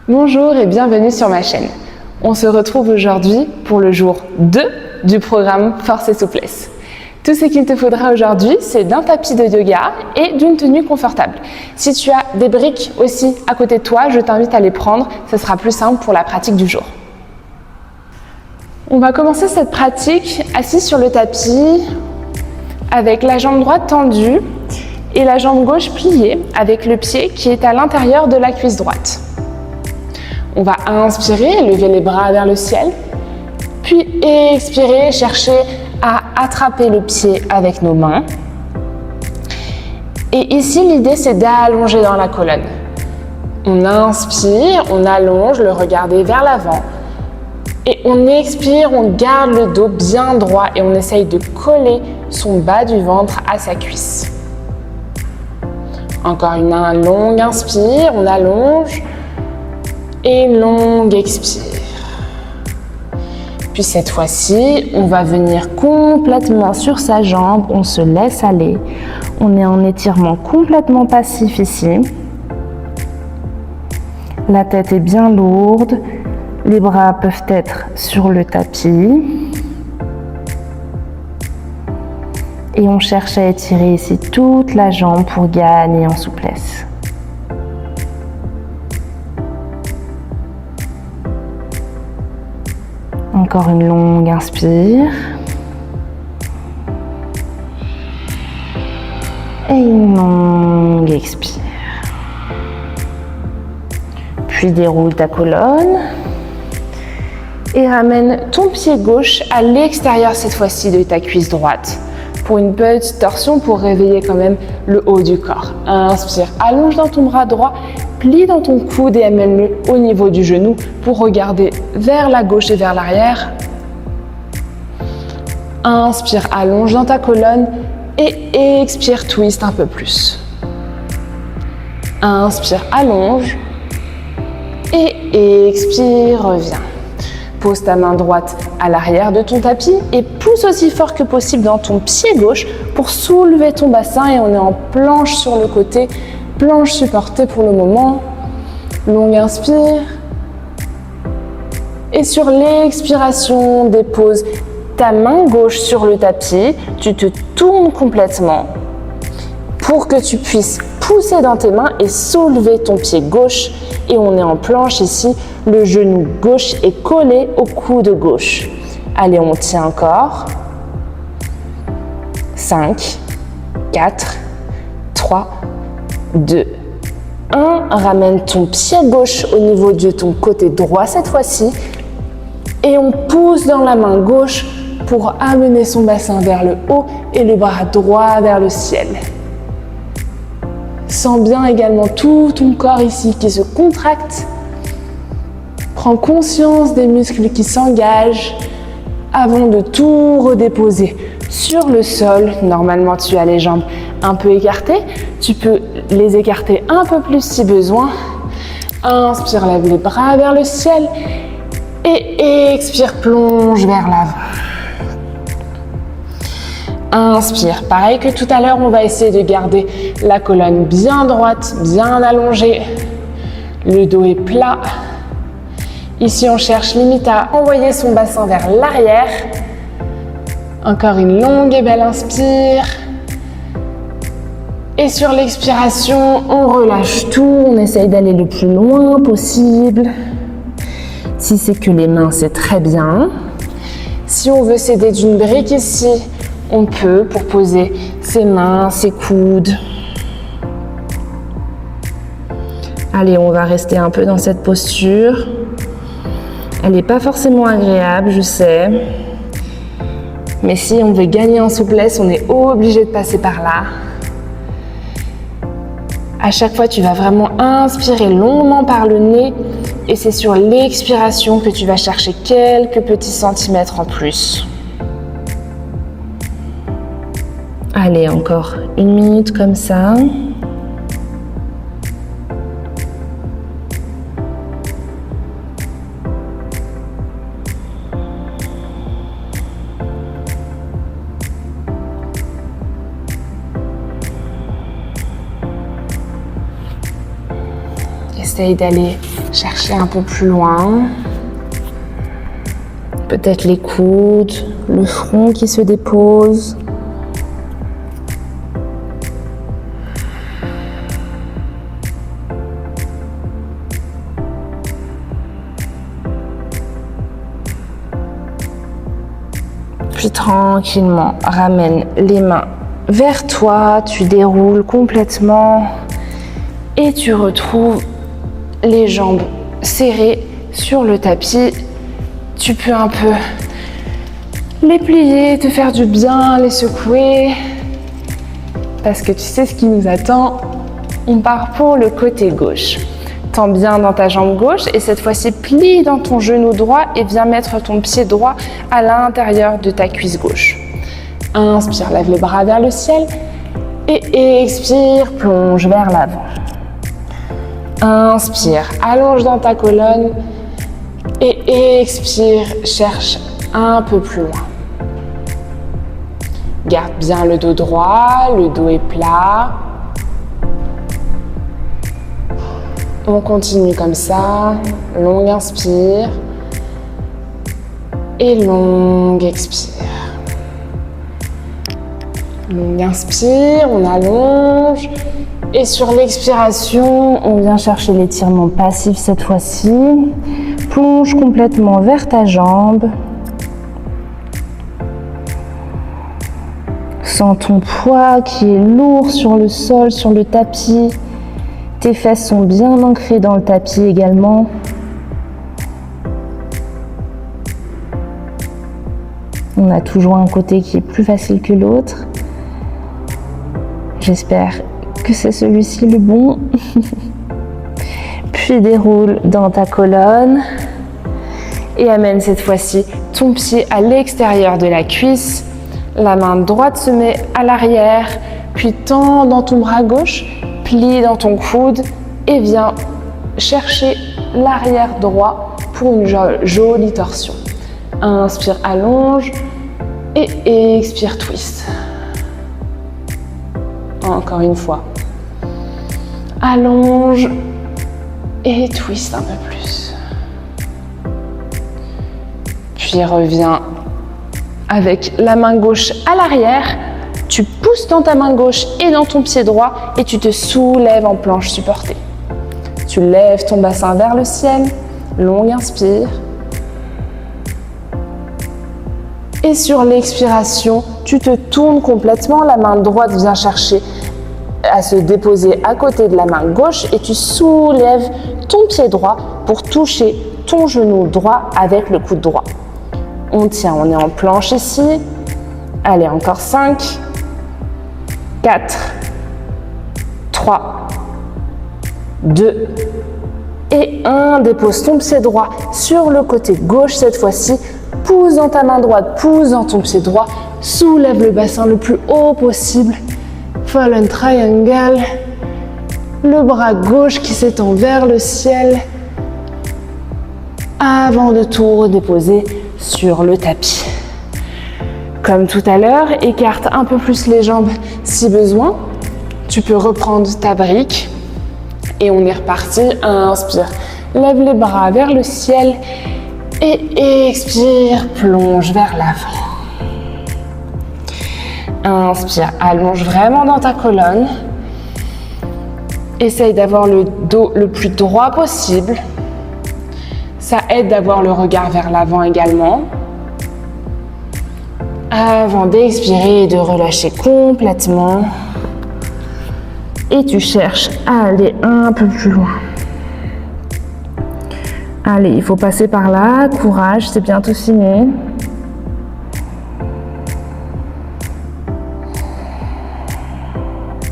Bonjour et bienvenue sur ma chaîne. On se retrouve aujourd'hui pour le jour 2 du programme Force et Souplesse. Tout ce qu'il te faudra aujourd'hui, c'est d'un tapis de yoga et d'une tenue confortable. Si tu as des briques aussi à côté de toi, je t'invite à les prendre, ce sera plus simple pour la pratique du jour. On va commencer cette pratique assis sur le tapis avec la jambe droite tendue et la jambe gauche pliée avec le pied qui est à l'intérieur de la cuisse droite. On va inspirer, lever les bras vers le ciel, puis expirer, chercher à attraper le pied avec nos mains. Et ici, l'idée, c'est d'allonger dans la colonne. On inspire, on allonge, le regard vers l'avant. Et on expire, on garde le dos bien droit et on essaye de coller son bas du ventre à sa cuisse. Encore une longue inspire, on allonge. Et longue expire. Puis cette fois-ci, on va venir complètement sur sa jambe, on se laisse aller. On est en étirement complètement passif ici. La tête est bien lourde, les bras peuvent être sur le tapis. Et on cherche à étirer ici toute la jambe pour gagner en souplesse. Encore une longue inspire. Et une longue expire. Puis déroule ta colonne. Et ramène ton pied gauche à l'extérieur cette fois-ci de ta cuisse droite. Pour une petite torsion pour réveiller quand même le haut du corps. Inspire, allonge dans ton bras droit, plie dans ton coude et amène-le au niveau du genou pour regarder vers la gauche et vers l'arrière. Inspire, allonge dans ta colonne et expire, twist un peu plus. Inspire, allonge et expire, reviens. Pose ta main droite à l'arrière de ton tapis et pousse aussi fort que possible dans ton pied gauche pour soulever ton bassin et on est en planche sur le côté, planche supportée pour le moment. Longue inspire. Et sur l'expiration, dépose ta main gauche sur le tapis, tu te tournes complètement pour que tu puisses pousser dans tes mains et soulever ton pied gauche. Et on est en planche ici, le genou gauche est collé au coude gauche. Allez, on tient encore. 5, 4, 3, 2, 1. Ramène ton pied gauche au niveau de ton côté droit cette fois-ci. Et on pousse dans la main gauche pour amener son bassin vers le haut et le bras droit vers le ciel. Sens bien également tout ton corps ici qui se contracte. Prends conscience des muscles qui s'engagent avant de tout redéposer sur le sol. Normalement, tu as les jambes un peu écartées. Tu peux les écarter un peu plus si besoin. Inspire, lève les bras vers le ciel. Et expire, plonge vers l'avant. Inspire, pareil que tout à l'heure, on va essayer de garder la colonne bien droite, bien allongée. Le dos est plat. Ici, on cherche limite à envoyer son bassin vers l'arrière. Encore une longue et belle inspire. Et sur l'expiration, on relâche tout. On essaye d'aller le plus loin possible. Si c'est que les mains, c'est très bien. Si on veut s'aider d'une brique ici, on peut pour poser ses mains, ses coudes. Allez, on va rester un peu dans cette posture. Elle n'est pas forcément agréable, je sais. Mais si on veut gagner en souplesse, on est obligé de passer par là. À chaque fois, tu vas vraiment inspirer longuement par le nez. Et c'est sur l'expiration que tu vas chercher quelques petits centimètres en plus. Allez, encore 1 minute comme ça. Essaye d'aller chercher un peu plus loin. Peut-être les coudes, le front qui se dépose. Puis tranquillement, ramène les mains vers toi, tu déroules complètement et tu retrouves les jambes serrées sur le tapis. Tu peux un peu les plier, te faire du bien, les secouer parce que tu sais ce qui nous attend. On part pour le côté gauche. Tends bien dans ta jambe gauche et cette fois-ci plie dans ton genou droit et viens mettre ton pied droit à l'intérieur de ta cuisse gauche. Inspire, lève les bras vers le ciel et expire, plonge vers l'avant. Inspire, allonge dans ta colonne et expire, cherche un peu plus loin. Garde bien le dos droit, le dos est plat. On continue comme ça, longue inspire et longue expire. Longue inspire, on allonge et sur l'expiration, on vient chercher l'étirement passif cette fois-ci. Plonge complètement vers ta jambe. Sens ton poids qui est lourd sur le sol, sur le tapis. Tes fesses sont bien ancrées dans le tapis également. On a toujours un côté qui est plus facile que l'autre. J'espère que c'est celui-ci le bon. Puis déroule dans ta colonne et amène cette fois-ci ton pied à l'extérieur de la cuisse. La main droite se met à l'arrière, puis tends dans ton bras gauche. Plie dans ton coude et viens chercher l'arrière droit pour une jolie torsion. Inspire, allonge et expire, twist. Encore une fois. Allonge et twist un peu plus. Puis reviens avec la main gauche à l'arrière. Tu pousses dans ta main gauche et dans ton pied droit et tu te soulèves en planche supportée. Tu lèves ton bassin vers le ciel, longue inspire. Et sur l'expiration, tu te tournes complètement, la main droite vient chercher à se déposer à côté de la main gauche et tu soulèves ton pied droit pour toucher ton genou droit avec le coude droit. On tient, on est en planche ici. Allez, encore 5. 4, 3, 2 et 1. Dépose ton pied droit sur le côté gauche cette fois-ci. Pousse dans ta main droite, pousse dans ton pied droit. Soulève le bassin le plus haut possible. Fallen Triangle. Le bras gauche qui s'étend vers le ciel. Avant de tout redéposer sur le tapis. Comme tout à l'heure, écarte un peu plus les jambes si besoin. Tu peux reprendre ta brique et on est reparti. Inspire, lève les bras vers le ciel et expire, plonge vers l'avant. Inspire, allonge vraiment dans ta colonne. Essaye d'avoir le dos le plus droit possible. Ça aide d'avoir le regard vers l'avant également. Avant d'expirer et de relâcher complètement. Et tu cherches à aller un peu plus loin. Allez, il faut passer par là. Courage, c'est bientôt fini.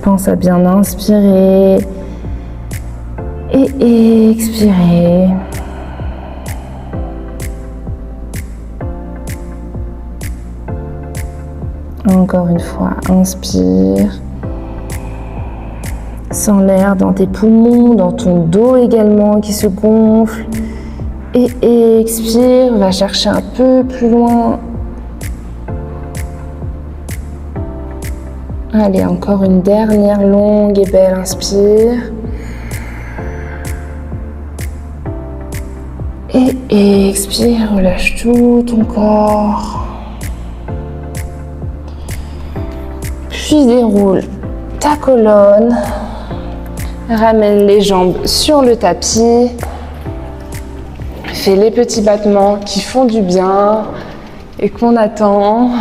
Pense à bien inspirer et expirer. Encore une fois, inspire. Sens l'air dans tes poumons, dans ton dos également qui se gonfle. Et expire, va chercher un peu plus loin. Allez, encore une dernière longue et belle inspire. Et expire, relâche tout ton corps. Puis déroule ta colonne. Ramène les jambes sur le tapis. Fais les petits battements qui font du bien et qu'on attend.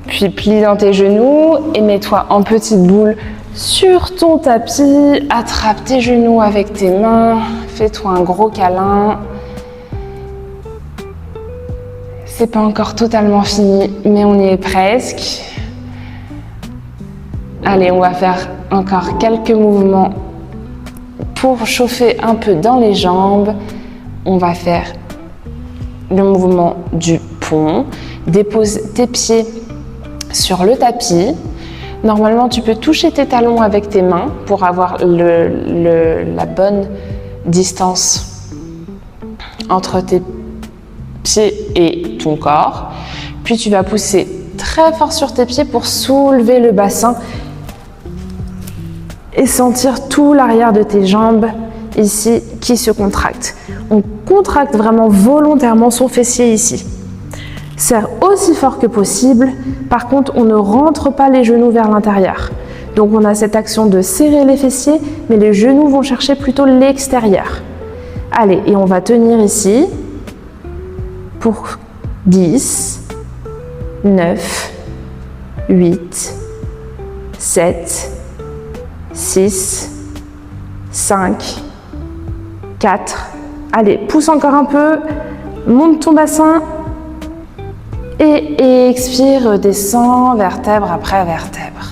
Puis plie dans tes genoux et mets-toi en petite boule sur ton tapis. Attrape tes genoux avec tes mains. Fais-toi un gros câlin. C'est pas encore totalement fini, mais on y est presque. Allez, on va faire encore quelques mouvements pour chauffer un peu dans les jambes. On va faire le mouvement du pont. Dépose tes pieds sur le tapis. Normalement, tu peux toucher tes talons avec tes mains pour avoir la bonne distance entre tes pieds et ton corps. Puis tu vas pousser très fort sur tes pieds pour soulever le bassin et sentir tout l'arrière de tes jambes ici qui se contracte. On contracte vraiment volontairement son fessier ici. Serre aussi fort que possible. Par contre, on ne rentre pas les genoux vers l'intérieur. Donc on a cette action de serrer les fessiers, mais les genoux vont chercher plutôt l'extérieur. Allez, et on va tenir ici pour 10, 9, 8, 7, 6, 5, 4. Allez, pousse encore un peu, monte ton bassin et expire, descends vertèbre après vertèbre.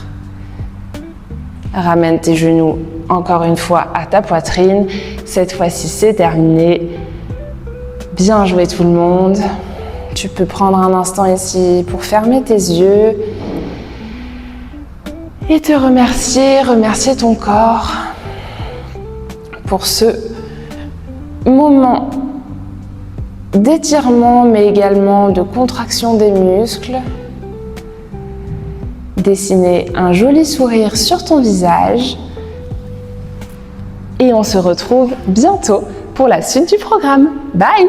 Ramène tes genoux encore une fois à ta poitrine. Cette fois-ci, c'est terminé. Bien joué tout le monde. Tu peux prendre un instant ici pour fermer tes yeux et te remercier ton corps pour ce moment d'étirement, mais également de contraction des muscles. Dessiner un joli sourire sur ton visage. Et on se retrouve bientôt pour la suite du programme. Bye!